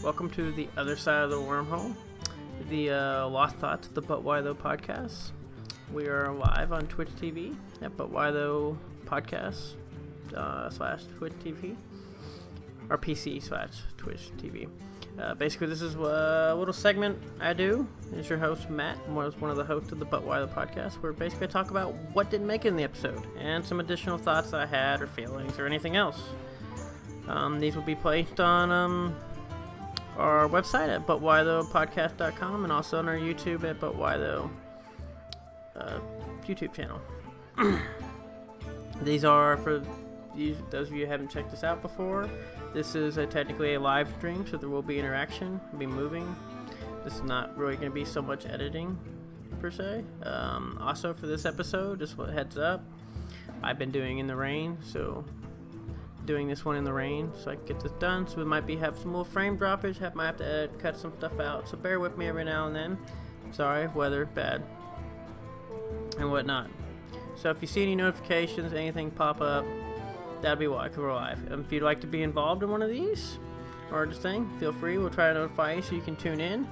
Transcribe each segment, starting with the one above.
Welcome to the other side of the wormhole, the Lost Thoughts of the But Why Though podcast. We are live on Twitch TV at But Why Though podcast / Twitch TV, or PC / Twitch TV. Basically, this is a little segment I do. It's your host, Matt. I was one of the hosts of the But Why Though podcast, where basically I talk about what didn't make it in the episode and some additional thoughts that I had or feelings or anything else. These will be placed on our website at butwhythoughpodcast.com and also on our YouTube at But Why Though YouTube channel. These are for those of you who haven't checked this out before. This is technically a live stream, so there will be interaction. I'll be moving. This is not really going to be so much editing per se. Also for this episode, just a heads up, I've been doing in the rain, so doing this one in the rain so I can get this done. So we might have some little frame droppage, might have to edit, cut some stuff out, so bear with me every now and then. Sorry, weather bad and whatnot. So if you see any notifications, anything pop up, that'll be why, because we're live. If you'd like to be involved in one of these or just thing, feel free. We'll try to notify you so you can tune in,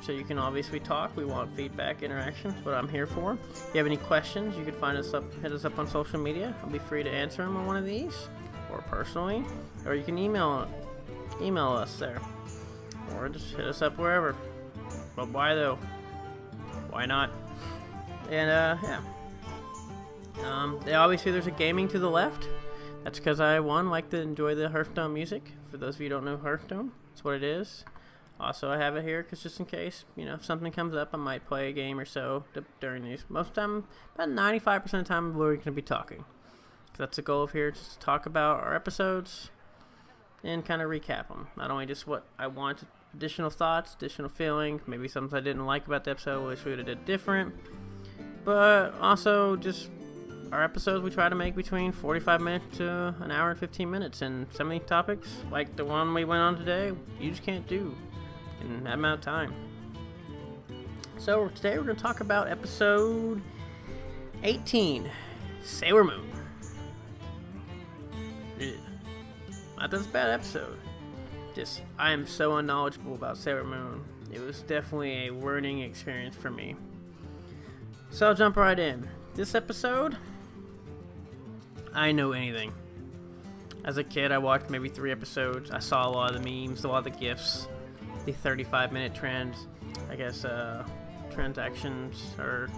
so you can obviously talk. We want feedback, interaction. That's what I'm here for. If you have any questions, you can hit us up on social media. I'll be free to answer them on one of these, or personally, or you can email us there, or just hit us up wherever. But why though? Why not? And obviously there's a gaming to the left. That's because I like to enjoy the Hearthstone music. For those of you who don't know Hearthstone, that's what it is. Also, I have it here because just in case, if something comes up, I might play a game or so during these. Most of the time, about 95% of the time, we're going to be talking. That's the goal of here, just to talk about our episodes and kind of recap them. Not only just what I want, additional thoughts, additional feelings, maybe something I didn't like about the episode, wish we would have did different, but also just our episodes we try to make between 45 minutes to an hour and 15 minutes, and some of these topics, like the one we went on today, you just can't do in that amount of time. So today we're going to talk about episode 18, Sailor Moon. Not that it's a bad episode. Just, I am so unknowledgeable about Sailor Moon. It was definitely a learning experience for me. So I'll jump right in. This episode, I know anything. As a kid, I watched maybe 3 episodes. I saw a lot of the memes, a lot of the GIFs, the 35-minute transactions, or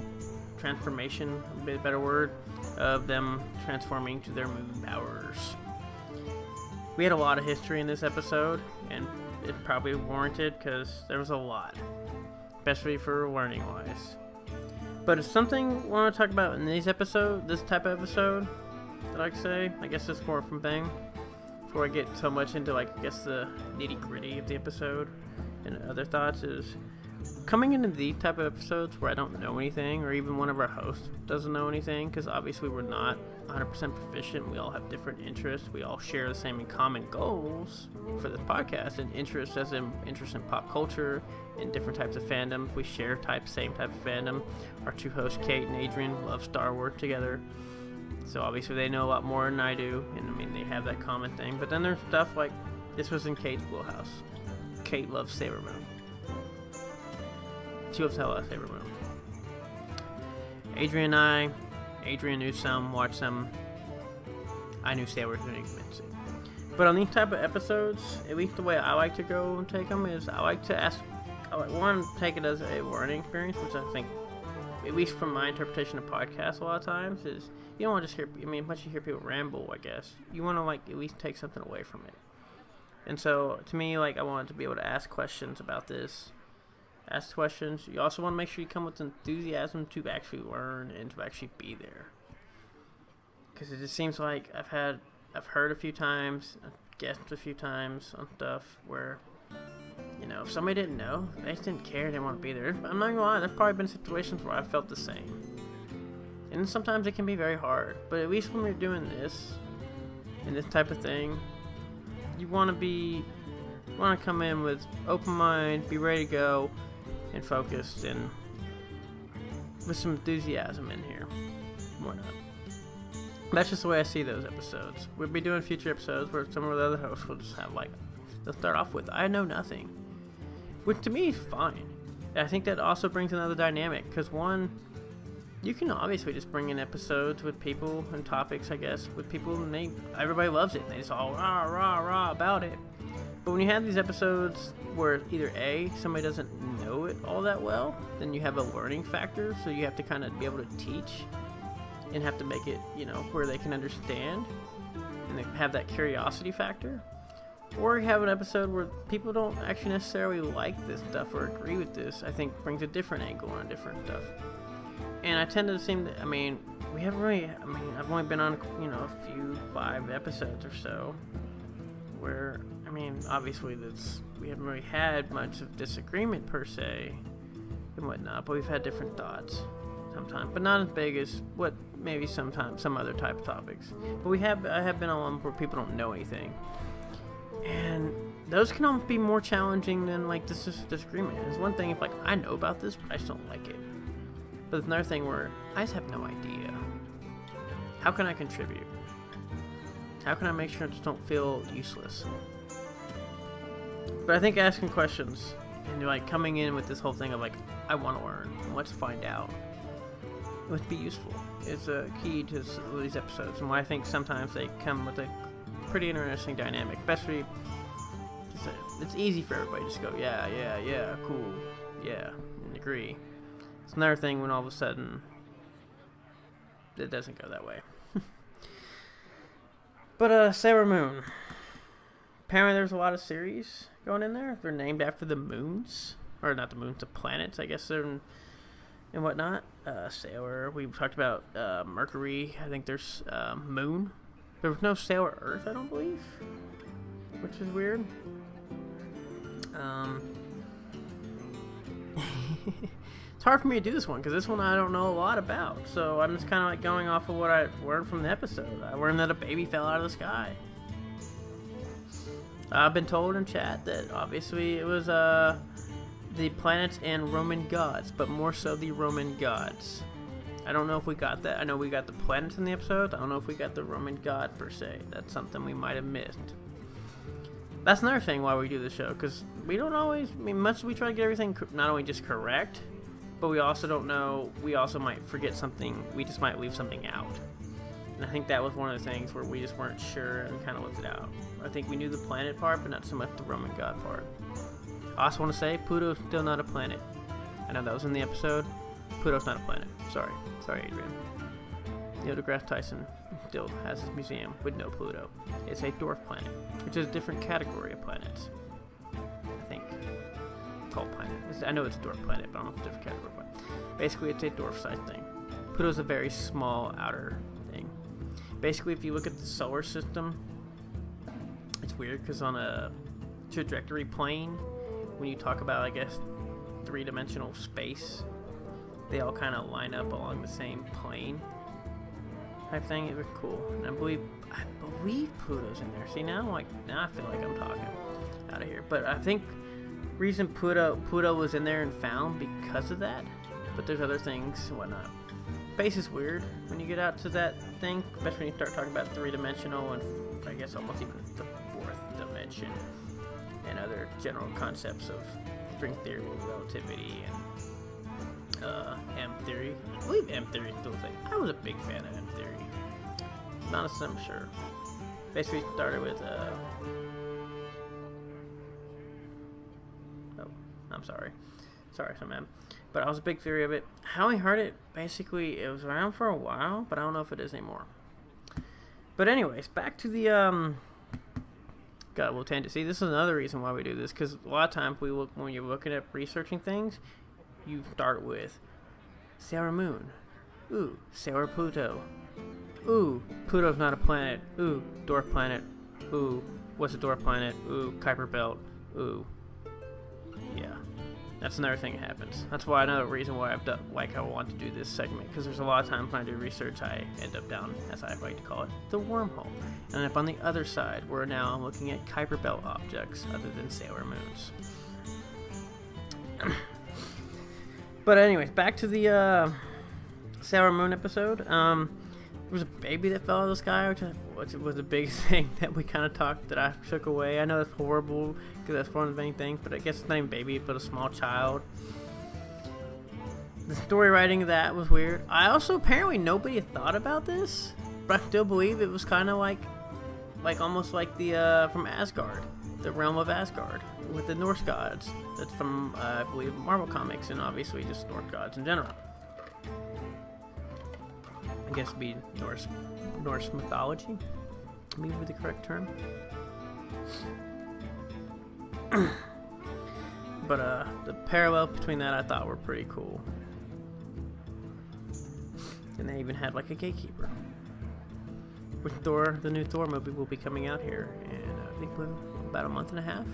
transformation, a bit better word, of them transforming to their moon powers. We had a lot of history in this episode, and it probably warranted because there was a lot, especially for learning wise. But it's something I want to talk about in this type of episode, that I could say. I guess it's more from thing, before I get so much into the nitty gritty of the episode and other thoughts, is coming into these type of episodes where I don't know anything, or even one of our hosts doesn't know anything, because obviously we're not 100% proficient. We all have different interests. We all share the same and common goals for this podcast, and interest as in interest in pop culture and different types of fandoms. We share same type of fandom. Our 2 hosts, Kate and Adrian, love Star Wars together, so obviously they know a lot more than I do, and they have that common thing. But then there's stuff like this was in Kate's wheelhouse. Kate loves Sailor Moon. She loves hell out of Sailor Moon. Adrian knew some, watched some. I knew Sailor Moon immensely. But on these type of episodes, at least the way I like to go and take them is I like to take it as a learning experience, which I think, at least from my interpretation of podcasts a lot of times, is you don't want to just hear, once you hear people ramble, I guess, you want to at least take something away from it. And so, to me, I wanted to be able to ask questions about this. Ask questions. You also want to make sure you come with enthusiasm to actually learn and to actually be there. Because it just seems like I've heard a few times, I've guessed a few times on stuff where, if somebody didn't know, they just didn't care, they didn't want to be there. I'm not gonna lie, there's probably been situations where I felt the same. And sometimes it can be very hard, but at least when we're doing this, and this type of thing, you want to come in with open mind, be ready to go, and focused, and with some enthusiasm in here. Whatnot. That's just the way I see those episodes. We'll be doing future episodes where some of the other hosts will just have They'll start off with, I know nothing. Which to me is fine. I think that also brings another dynamic, because one, you can obviously just bring in episodes with people and topics, I guess, with people, and everybody loves it, and they just all rah, rah, rah about it. But when you have these episodes where either A, somebody doesn't know it all that well, then you have a learning factor, so you have to kind of be able to teach and have to make it, where they can understand and they have that curiosity factor. Or you have an episode where people don't actually necessarily like this stuff or agree with this, I think brings a different angle on different stuff. And I tend to seem to, we haven't really, I've only been on, a few 5 episodes or so, where, obviously we haven't really had much of disagreement per se, and whatnot, but we've had different thoughts sometimes, but not as big as what maybe sometimes some other type of topics. But I have been on one where people don't know anything. And those can almost be more challenging than this disagreement. It's one thing if I know about this, but I just don't like it. But there's another thing where I just have no idea. How can I contribute? How can I make sure I just don't feel useless? But I think asking questions and coming in with this whole thing of I want to learn, let's find out, would be useful. It's a key to these episodes, and why I think sometimes they come with a pretty interesting dynamic, especially it's easy for everybody to just go yeah, cool, yeah, and agree. It's another thing when all of a sudden it doesn't go that way. But Sailor Moon, apparently there's a lot of series going in there. They're named after the moons, or not the moons, the planets, I guess, and whatnot. Sailor, we talked about Mercury. I think there's Moon. There was no Sailor Earth, I don't believe, which is weird. It's hard for me to do this one, because this one I don't know a lot about. So I'm just kind of going off of what I learned from the episode. I learned that a baby fell out of the sky. I've been told in chat that obviously it was the planets and Roman gods, but more so the Roman gods. I don't know if we got that. I know we got the planets in the episode. I don't know if we got the Roman god per se. That's something we might have missed. That's another thing why we do the show, because we don't always, much as we try to get everything not only just correct, but we also don't know, we also might forget something, we just might leave something out. And I think that was one of the things where we just weren't sure and kind of left it out. I think we knew the planet part, but not so much the Roman god part. I also want to say, Pluto's still not a planet. I know that was in the episode. Pluto's not a planet. Sorry, Adrian. Neil deGrasse Tyson still has his museum with no Pluto. It's a dwarf planet, which is a different category of planets. I think. Called planet. I know it's a dwarf planet, but I don't know if it's a different category. But basically, it's a dwarf-sized thing. Pluto's a very small outer thing. Basically, if you look at the solar system, it's weird because on a trajectory plane, when you talk about, I guess, 3-dimensional space, they all kind of line up along the same plane type thing. It was cool. And I believe Pluto's in there. See, now I feel like I'm talking out of here. But I think reason Pluto was in there and found because of that. But there's other things and whatnot. Space is weird when you get out to that thing, especially when you start talking about 3-dimensional and I guess almost even the 4th dimension and other general concepts of string theory, relativity, and M theory. I believe M theory is still a thing. I was a big fan of M theory. Not as I'm sure. Basically started with oh, I'm sorry, man. But I was a big theory of it. How I heard it, basically, it was around for a while, but I don't know if it is anymore. But anyways, back to the got a little tangent. See, this is another reason why we do this, because a lot of times when you're looking at researching things, you start with Sailor Moon. Ooh, Sailor Pluto. Ooh, Pluto's not a planet. Ooh, dwarf planet. Ooh, what's a dwarf planet? Ooh, Kuiper Belt. Ooh, yeah. That's another thing that happens. That's why another reason why I've done, I want to do this segment, because there's a lot of times when I do research, I end up down, as I like to call it, the wormhole. And up on the other side, where now I'm looking at Kuiper Belt objects other than Sailor Moons. But anyways, back to the Sailor Moon episode. was a baby that fell out of the sky, which was the biggest thing that we kind of talked that I took away. I know it's horrible because that's one of the main things, but I guess it's not even baby, but a small child. The story writing of that was weird. I also, apparently nobody had thought about this, but I still believe it was kind of like almost like the from Asgard, the realm of Asgard with the Norse gods. That's from I believe Marvel Comics, and obviously just Norse gods in general. I guess it'd be Norse mythology, maybe would be the correct term. But the parallel between that I thought were pretty cool. And they even had like a gatekeeper. Which Thor, the new Thor movie, will be coming out here in I think about a month and a half.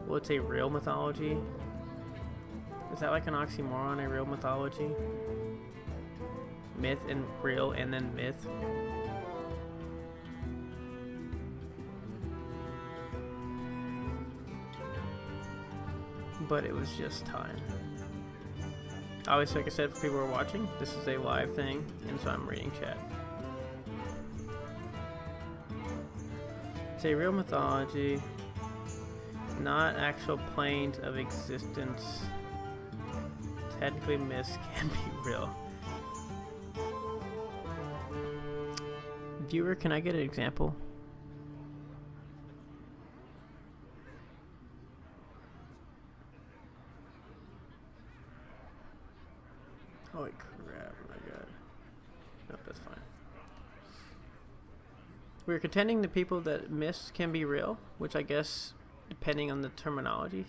Well, it's a real mythology. Is that like an oxymoron, a real mythology? Myth and real and then myth. But it was just time. Obviously, like I said, for people who are watching, this is a live thing, and so I'm reading chat. It's a real mythology, not actual planes of existence. Technically, myths can be real. Viewer, can I get an example? Holy crap, my god. Nope, that's fine. We're contending to people that myths can be real, which I guess, depending on the terminology.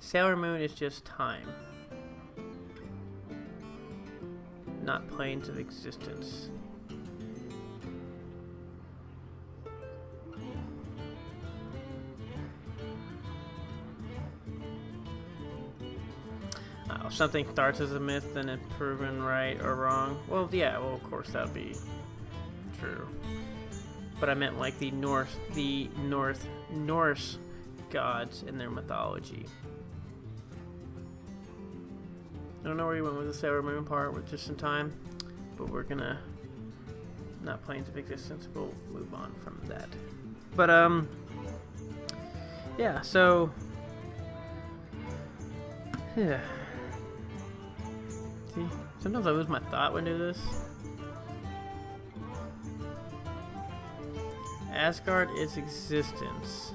Sailor Moon is just time, not planes of existence. Something starts as a myth, then it's proven right or wrong. Well, yeah, well, of course that'd be true. But I meant like the Norse gods in their mythology. I don't know where you went with the Sailor Moon part, with just in time, but we're gonna not planes of existence. We'll move on from that. But yeah. So yeah. See, sometimes I lose my thought when I do this. Asgard is existence.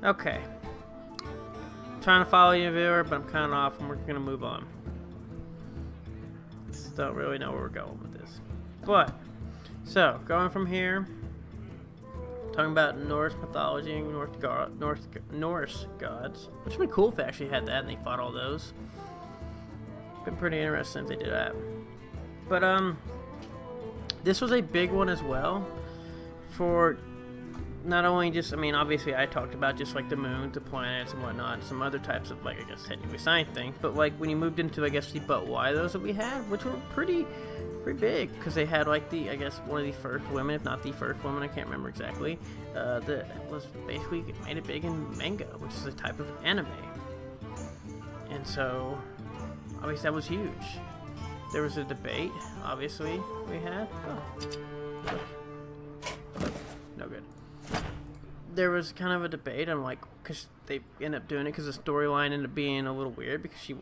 Okay. I'm trying to follow you, viewer, but I'm kind of off, and we're gonna move on. Just don't really know where we're going with this. But so, going from here, talking about Norse mythology and Norse gods, which would be cool if they actually had that and they fought all those. Been pretty interesting if they did that. But this was a big one as well, for not only just, I mean, obviously I talked about just like the moon, the planets and whatnot, some other types of, like, I guess technically science things, but like when you moved into, I guess, the but why those that we had, which were pretty big, because they had like the, I guess, one of the first women, if not the first woman, I can't remember exactly, that was basically made it big in manga, which is a type of anime. And so obviously that was huge. There was a debate, obviously, we had. Oh. No good. There was kind of a debate on, like, because they ended up doing it because the storyline ended up being a little weird, because she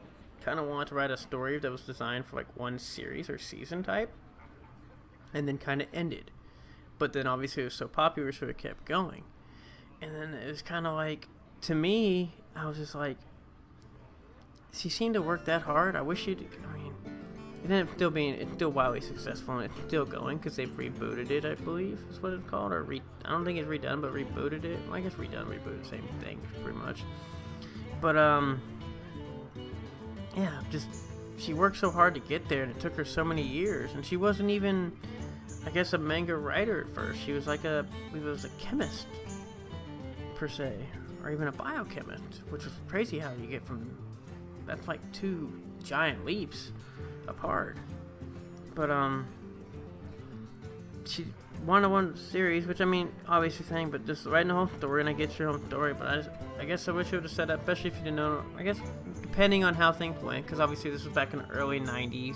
kind of wanted to write a story that was designed for like one series or season type, and then kind of ended. But then obviously it was so popular, so it kept going. And then it was kind of like, to me, I was just like, she seemed to work that hard. I wish she'd, I mean, it ended up still being, it's still wildly successful, and it's still going, because they've rebooted it, I believe, is what it's called, or I don't think it's redone, but rebooted it. Well, I guess redone, rebooted, same thing, pretty much. But, yeah, just, she worked so hard to get there, and it took her so many years, and she wasn't even, I guess, a manga writer at first. She was like I believe it was a chemist, per se, or even a biochemist, which was crazy how you get from, that's like two giant leaps apart. But, she one-on-one series, which I mean, obviously thing, but just writing the whole story and I get your own story. But I guess I wish you would have said that, especially if you didn't know. I guess depending on how things went, because obviously this was back in the early '90s,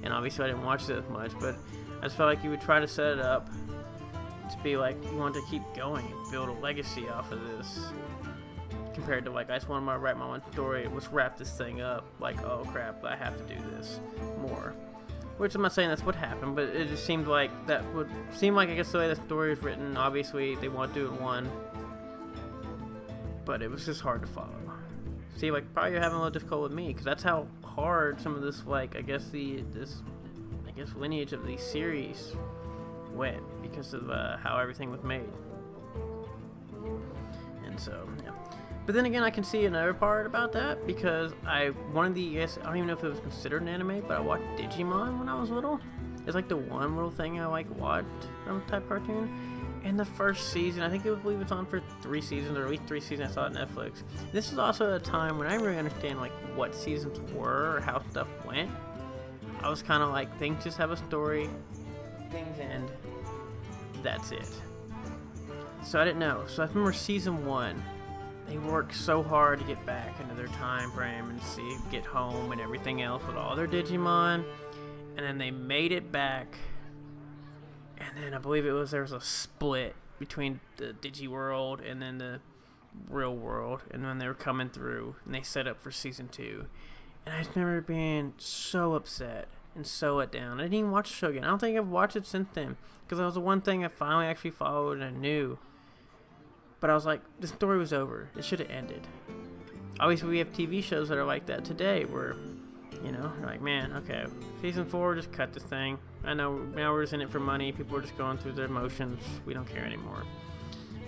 and obviously I didn't watch it as much. But I just felt like you would try to set it up to be like you want to keep going and build a legacy off of this. Compared to like I just wanted to write my own story, let's wrap this thing up. Like, oh crap, I have to do this more. Which I'm not saying that's what happened, but it just seemed like that would seem like I guess the way the story is written. Obviously, they want to do it one, but it was just hard to follow. See, like probably you're having a little difficult with me because that's how hard some of this like I guess lineage of these series went because of how everything was made. And so yeah. But then again, I can see another part about that because I guess I don't even know if it was considered an anime, but I watched Digimon when I was little. It's like the one little thing I like watched from type cartoon. And the first season, I believe it's on for 3 seasons, or at least 3 seasons I saw it on Netflix. This is also a time when I didn't really understand like what seasons were or how stuff went. I was kind of like, things just have a story, things end, that's it. So I didn't know. So I remember season 1. They worked so hard to get back into their time frame and get home and everything else with all their Digimon, and then they made it back. And then I believe there was a split between the Digi world and then the real world, and when they were coming through and they set up for season 2, and I just remember being so upset and so let down. I didn't even watch the show again. I don't think I've watched it since then because that was the one thing I finally actually followed and I knew. But I was like, the story was over. It should have ended. Obviously, we have TV shows that are like that today where, you know, you're like, man, okay, season 4, just cut this thing. I know now we're just in it for money. People are just going through their emotions. We don't care anymore.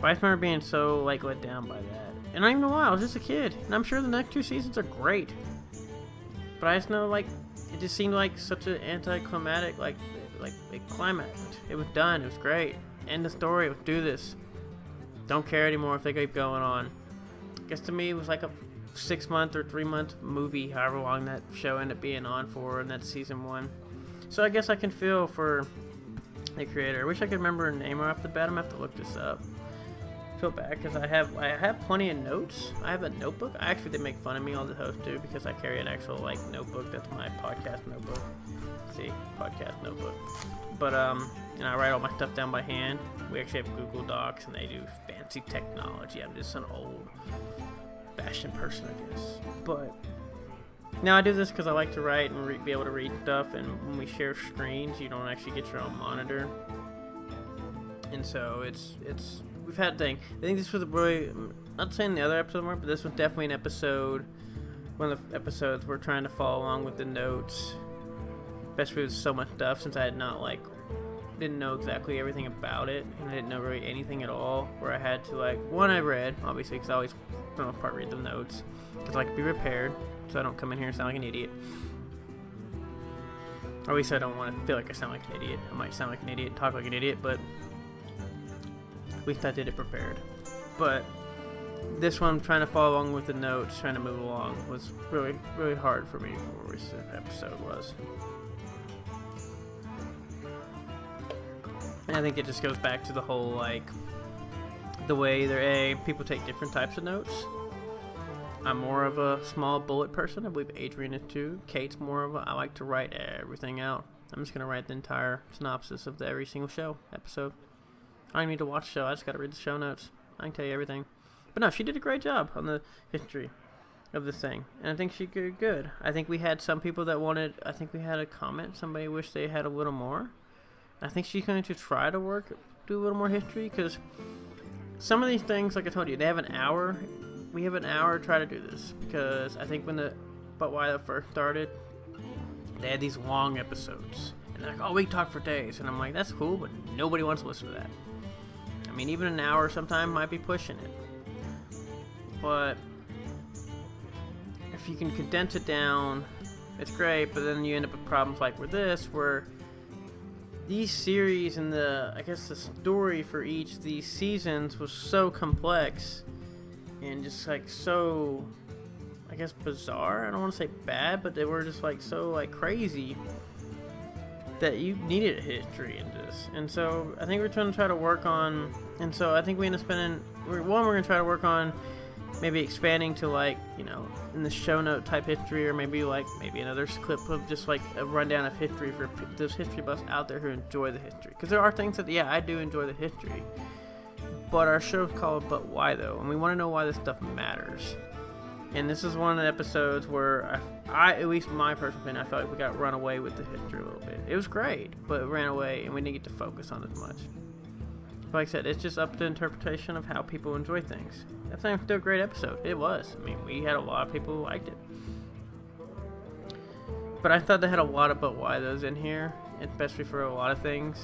But I just remember being so, like, let down by that. And I don't even know why. I was just a kid. And I'm sure the next 2 seasons are great. But I just know, like, it just seemed like such an anticlimactic, like it climaxed. It was done. It was great. End the story. Let's do this. Don't care anymore if they keep going on. I guess to me it was like a 6-month or 3-month movie, however long that show ended up being on for, and that's season 1. So I guess I can feel for the creator. I wish I could remember her name right off the bat. I'm gonna have to look this up. I feel bad because I have plenty of notes. I have a notebook. Actually, they make fun of me, all the hosts do, because I carry an actual like notebook. That's my podcast notebook. See, podcast notebook. But and I write all my stuff down by hand. We actually have Google Docs, and they do fancy technology. I'm just an old-fashioned person, I guess. But now I do this because I like to write and be able to read stuff. And when we share screens, you don't actually get your own monitor. And so we've had a thing. I think this was really, not saying the other episode more, but this was definitely an episode. One of the episodes we're trying to follow along with the notes. Especially with so much stuff, since I had didn't know exactly everything about it, and I didn't know really anything at all, where I had to I read, obviously, because I always, for the most part, read the notes, because I like to be prepared, so I don't come in here and sound like an idiot. Or at least I don't want to feel like I sound like an idiot. I might sound like an idiot, talk like an idiot, but at least I did it prepared. But this one, trying to follow along with the notes, trying to move along, was really, really hard for me for this episode was. And I think it just goes back to the whole, the way people take different types of notes. I'm more of a small bullet person. I believe Adrian is too. Kate's more of I like to write everything out. I'm just going to write the entire synopsis of every single episode. I don't need to watch the show. I just got to read the show notes. I can tell you everything. But no, she did a great job on the history of this thing. And I think she did good. I think we had some people that I think we had a comment. Somebody wished they had a little more. I think she's going to try to do a little more history, because some of these things, like I told you, they have an hour. We have an hour to try to do this, because I think when why it first started, they had these long episodes. And they're like, oh, we talk for days. And I'm like, that's cool, but nobody wants to listen to that. I mean, even an hour sometime might be pushing it. But if you can condense it down, it's great, but then you end up with problems like with this, where these series and the story for each of these seasons was so complex and just so, bizarre. I don't want to say bad, but they were just so crazy that you needed a history in this. And so I think we're trying to try to work on, and so I think we end up spending, we're going to try to work on maybe expanding to like, you know, in the show note type history, or maybe another clip of just like a rundown of history for those history buffs out there who enjoy the history. Because there are things that, yeah, I do enjoy the history, but our show's called But Why Though, and we want to know why this stuff matters. And this is one of the episodes where I at least my personal opinion, I felt like we got run away with the history a little bit. It was great, but it ran away, and we didn't get to focus on it as much. But like I said, it's just up to interpretation of how people enjoy things. That's still a great episode. It was. I mean, we had a lot of people who liked it. But I thought they had a lot of But Why Those in here, especially for a lot of things.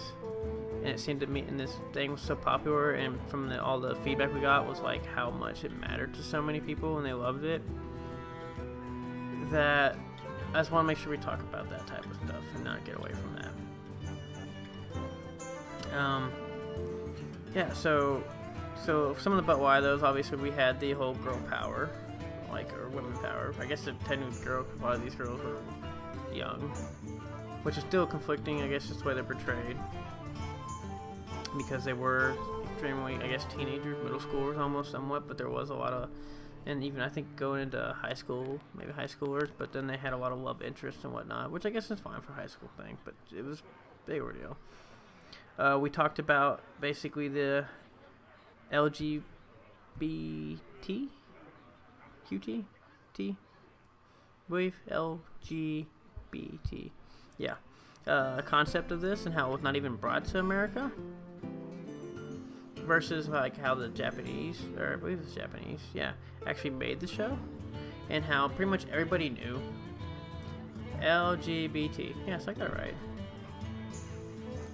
And it seemed to me, and this thing was so popular, and from all the feedback we got was like how much it mattered to so many people, and they loved it, that I just want to make sure we talk about that type of stuff and not get away from that. Yeah, so some of the But Why Those, obviously we had the whole girl power, or women power. I guess technically girl, a lot of these girls were young, which is still conflicting, I guess, just the way they're portrayed. Because they were extremely, I guess, teenagers, middle schoolers almost somewhat, but there was a lot of, and even I think going into high school, maybe high schoolers, but then they had a lot of love interest and whatnot, which I guess is fine for a high school thing, but it was a big ordeal. We talked about basically the LGBT, QT, T, believe, LGBT, yeah. Concept of this and how it was not even brought to America versus like how the Japanese, or I believe it's Japanese, yeah, actually made the show, and how pretty much everybody knew LGBT. Yes, I got it right.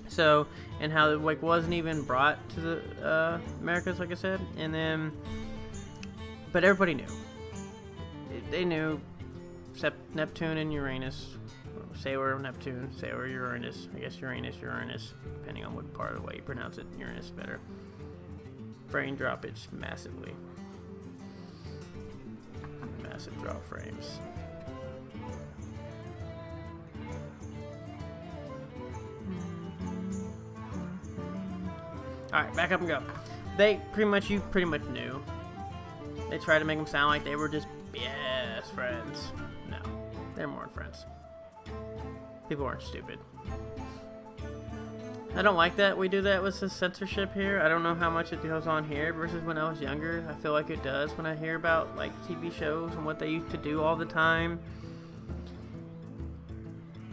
So, and how it like wasn't even brought to the Americas, like I said, and then, but everybody knew. They knew, except Neptune and Uranus. Say we're Neptune, say we're Uranus. I guess Uranus, depending on what part of the way you pronounce it. Uranus better. Frame droppage massively. Massive drop frames. Alright, back up and go. You pretty much knew. They tried to make them sound like they were just best friends. No, they're more than friends. People aren't stupid. I don't like that we do that with the censorship here. I don't know how much it goes on here versus when I was younger. I feel like it does when I hear about like TV shows and what they used to do all the time.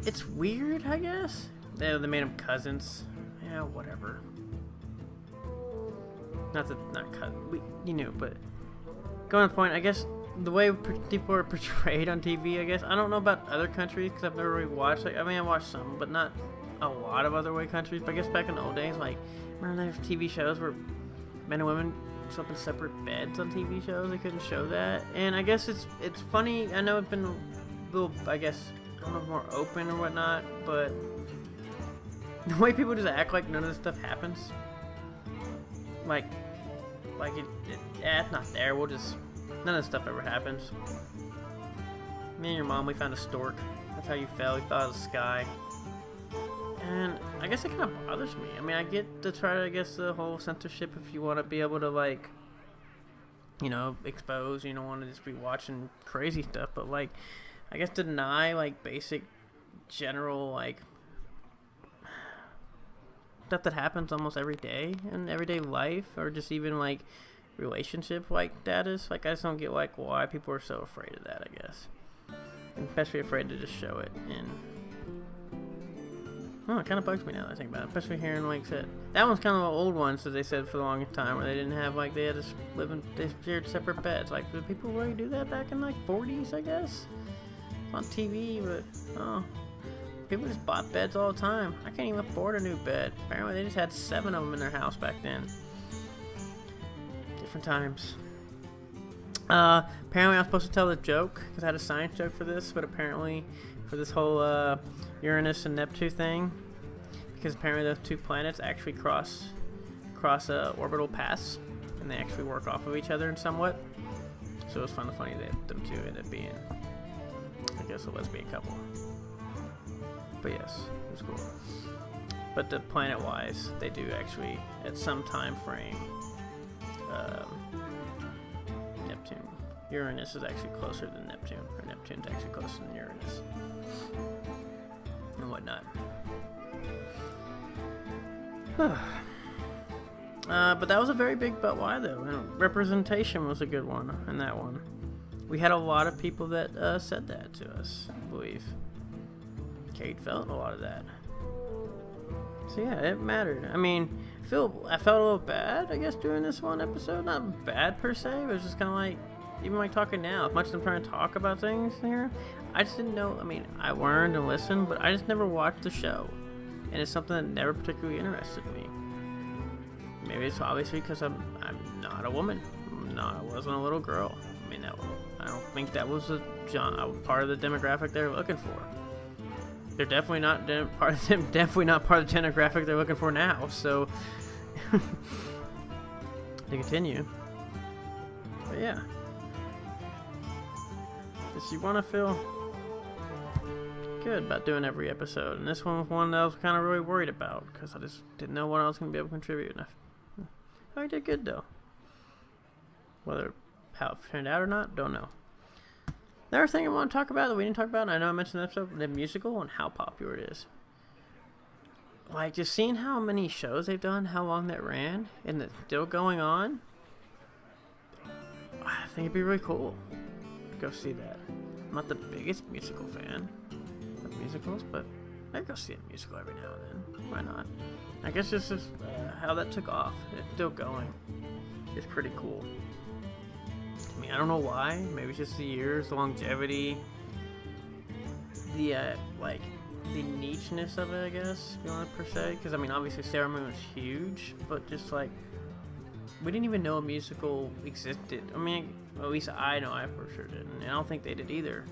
It's weird, I guess. They made them cousins. Yeah, whatever. Not cousins. You knew, but going to the point, I guess. The way people are portrayed on TV, I guess. I don't know about other countries because I've never really watched. I watched some, but not a lot of other countries. But I guess back in the old days, like, remember there's TV shows where men and women slept in separate beds on TV shows? They couldn't show that. And I guess it's funny. I know it's been a little, I guess, I don't know, more open or whatnot, but the way people just act like none of this stuff happens. Like it's not there. We'll just... None of this stuff ever happens. Me and your mom, we found a stork. That's how you fell. We fell out of the sky. And I guess it kind of bothers me. I mean, I get to try to, I guess, the whole censorship if you want to be able to, like, you know, expose. You don't want to just be watching crazy stuff. But, like, I guess deny, like, basic, general, like, stuff that happens almost every day in everyday life. Or just even, like, relationship like status. Like, I just don't get like why people are so afraid of that, I guess, and especially afraid to just show it. And it kind of bugs me now that I think about it, especially hearing like said that one's kind of an old one, so they said for the longest time where they didn't have like they had to live in, they shared separate beds. Like, did people really do that back in like 40s, I guess, on TV? But people just bought beds all the time. I can't even afford a new bed. Apparently they just had 7 of them in their house back then. Different times. Apparently I was supposed to tell a joke because I had a science joke for this, but apparently for this whole Uranus and Neptune thing, because apparently those two planets actually cross orbital paths, and they actually work off of each other in somewhat. So it was funny that them two ended up being, I guess, a lesbian couple. But yes, it was cool. But the planet-wise, they do actually, at some time frame, Neptune. Uranus is actually closer than Neptune, or Neptune's actually closer than Uranus. And whatnot. But that was a very big but why, though. And representation was a good one in that one. We had a lot of people that said that to us, I believe. Kate felt a lot of that. So yeah, it mattered. I mean, I felt a little bad, I guess, doing this one episode. Not bad per se, but it was just kind of like, even like talking now, as much as I'm trying to talk about things here, I just didn't know. I mean, I learned and listened, but I just never watched the show. And it's something that never particularly interested me. Maybe it's obviously because I'm not a woman. I wasn't a little girl. I mean, I don't think that was a part of the demographic they're looking for. They're definitely not part of the demographic they're looking for now. So to continue, but yeah, if you want to feel good about doing every episode, and this one was one that I was kind of really worried about because I just didn't know what I was going to be able to contribute. And I did good though. Whether how it turned out or not, don't know. Another thing I want to talk about that we didn't talk about, and I know I mentioned the episode, the musical and how popular it is. Like, just seeing how many shows they've done, how long that ran, and it's still going on, I think it'd be really cool to go see that. I'm not the biggest musical fan of musicals, but I'd go see a musical every now and then. Why not? I guess this is how that took off. It's still going. It's pretty cool. I mean, I don't know why. Maybe it's just the years, the longevity, the the nicheness of it, I guess, if you want to per se. Because I mean, obviously Sailor Moon was huge, but just like we didn't even know a musical existed. I mean, at least I know I for sure didn't, and I don't think they did either.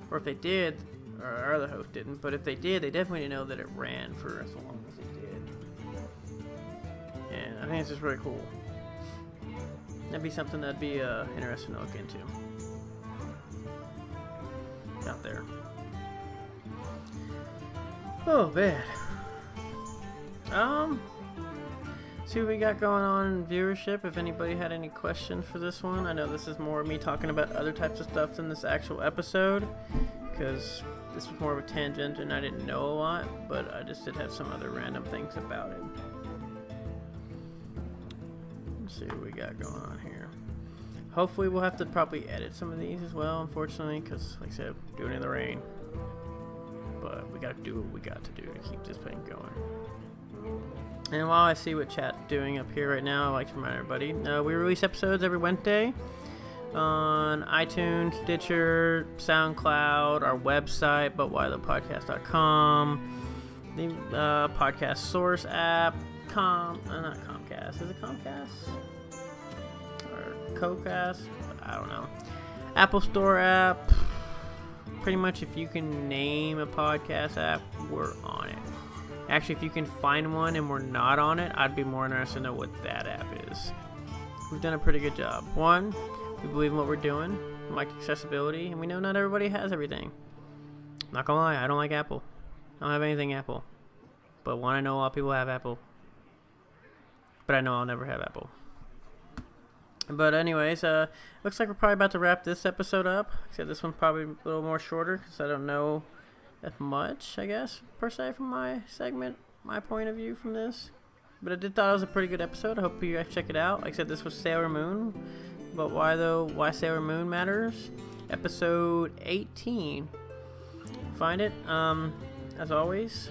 Or if they did, or our other host didn't. But if they did, they definitely didn't know that it ran for as long as it did. And I think it's just really cool. That'd be something that'd be interesting to look into out there. Oh man. See what we got going on in viewership. If anybody had any questions for this one, I know this is more me talking about other types of stuff than this actual episode, because this was more of a tangent and I didn't know a lot, but I just did have some other random things about it. Let's see what we got going on here. Hopefully we'll have to probably edit some of these as well, unfortunately, because like I said, doing it in the rain. But we gotta do what we got to do to keep this thing going. And while I see what chat's doing up here right now, I'd like to remind everybody, we release episodes every Wednesday on iTunes, Stitcher, SoundCloud, our website, butwhythepodcast.com, the podcast source app, not Comcast, is it Comcast? Or Cocast? I don't know. Apple Store app. Pretty much if you can name a podcast app, we're on it. Actually, if you can find one and we're not on it, I'd be more interested to know what that app is. We've done a pretty good job. One, we believe in what we're doing, we like accessibility, and we know not everybody has everything. Not gonna lie, I don't like Apple. I don't have anything Apple. But one, I know a lot of people have Apple. But I know I'll never have Apple. But anyways, looks like we're probably about to wrap this episode up. Except this one's probably a little more shorter because I don't know as much, I guess, per se, from my segment, my point of view from this. But I did thought it was a pretty good episode. I hope you guys check it out. Like I said, this was Sailor Moon. But why Sailor Moon matters. Episode 18. Find it. As always,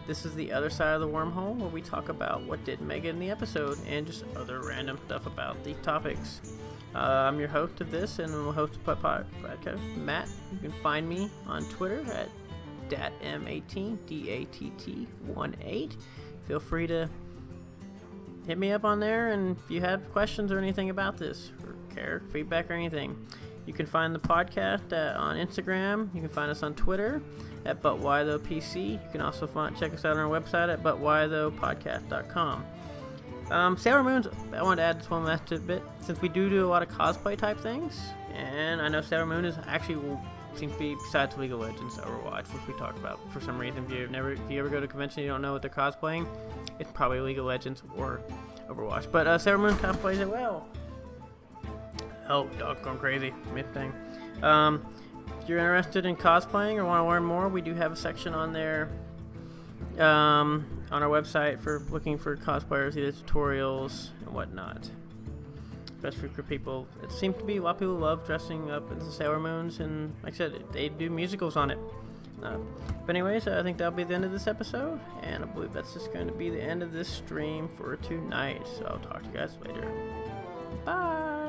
this is the other side of the wormhole where we talk about what didn't make it in the episode and just other random stuff about the topics. I'm your host of this and I'm the host of podcast, Matt. You can find me on Twitter at DATM18, DATT18. Feel free to hit me up on there, and if you have questions or anything about this, or care, feedback, or anything, you can find the podcast on Instagram. You can find us on Twitter at ButWhyThoughPC. You can also check us out on our website at ButWhyThoughPodcast.com. Sailor Moon's, I wanted to add this one last bit, since we do a lot of cosplay type things, and I know Sailor Moon is actually seems to be, besides League of Legends, Overwatch, which we talked about for some reason. If you ever go to a convention and you don't know what they're cosplaying, it's probably League of Legends or Overwatch. But Sailor Moon cosplays it well. Oh, dog going crazy. Myth thing. If you're interested in cosplaying or want to learn more, we do have a section on there on our website for looking for cosplayers, either tutorials and whatnot. Especially for people, it seems to be a lot of people love dressing up as the Sailor Moons, and like I said, they do musicals on it. But anyways, I think that'll be the end of this episode, and I believe that's just going to be the end of this stream for tonight. So I'll talk to you guys later. Bye!